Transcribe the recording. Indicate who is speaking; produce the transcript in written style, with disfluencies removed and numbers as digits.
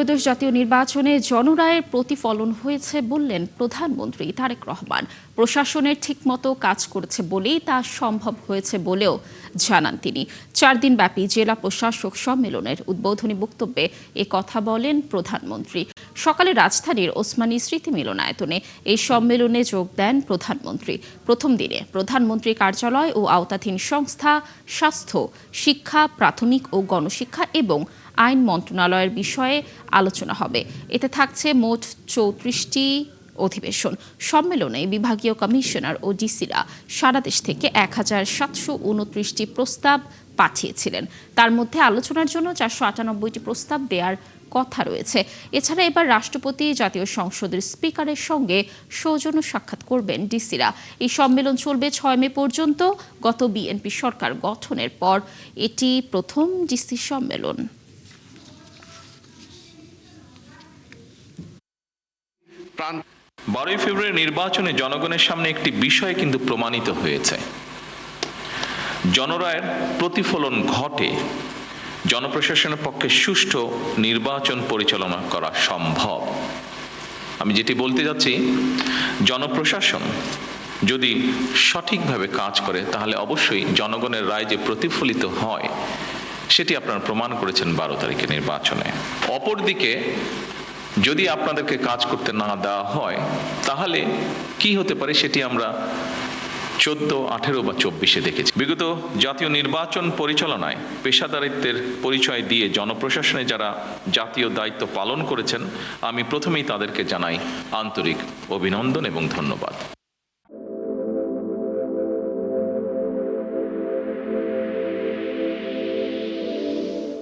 Speaker 1: ত্রয়োদশ জাতীয় নির্বাচনে জনরায়ের প্রতিফলন হয়েছে বললেন প্রধানমন্ত্রী তারেক রহমান। প্রশাসনের ঠিকমতো কাজ করেছে বলেই তা সম্ভব হয়েছে বলেও জানান তিনি। 4 দিনব্যাপী জেলা প্রশাসক সম্মেলনের উদ্বোধনী বক্তব্যে এ কথা বলেন প্রধানমন্ত্রী। সকালে রাজধানীর ওসমানী স্মৃতি মিলনায়তনে এই সম্মেলনে যোগ দেন প্রধানমন্ত্রী। প্রথম দিনে প্রধানমন্ত্রী কার্যালয় ও আওতাধীন সংস্থা, স্বাস্থ্য, শিক্ষা, প্রাথমিক ও গণশিক্ষা এবং আইন মন্ত্রণালয়ের বিষয়ে আলোচনা হবে। এতে থাকছে মোট 34টি অধিবেশন। সম্মেলনে বিভাগীয় কমিশনার ও ডিসিরা সারা দেশ থেকে 1729টি প্রস্তাব পাঠিয়েছিলেন। তার মধ্যে আলোচনার জন্য 498টি প্রস্তাব দেওয়ার কথা রয়েছে। এছাড়া এবার রাষ্ট্রপতি, জাতীয় সংসদের স্পিকারের সঙ্গে সৌজন্য সাক্ষাৎ করবেন ডিসিরা। এই সম্মেলন চলবে 6 মে পর্যন্ত। গত বিএনপি সরকার গঠনের পর এটি প্রথম ডিসি সম্মেলন।
Speaker 2: 12 ফেব্রুয়ারি নির্বাচনে জনগণের সামনে একটি বিষয় কিন্তু প্রমাণিত হয়েছে। জনরায়ের প্রতিফলন ঘটে, জনপ্রশাসনের পক্ষে সুষ্ঠু নির্বাচন পরিচালনা করা সম্ভব। আমি যেটি বলতে যাচ্ছি, জনপ্রশাসন যদি সঠিকভাবে কাজ করে তাহলে অবশ্যই জনগণের রায় যে প্রতিফলিত হয় সেটি আপনারা প্রমাণ করেছেন 12 তারিখের নির্বাচনে। অপরদিকে যদি আপনাদেরকে কাজ করতে না দেওয়া হয় তাহলে কি হতে পারে সেটি আমরা 14, 18 বা 24-এ দেখেছি। বিগত জাতীয় নির্বাচন পরিচালনায় পেশাদারিত্বের পরিচয় দিয়ে জনপ্রশাসনে যারা জাতীয় দায়িত্ব পালন করেছেন, আমি প্রথমেই তাদেরকে জানাই আন্তরিক অভিনন্দন এবং ধন্যবাদ।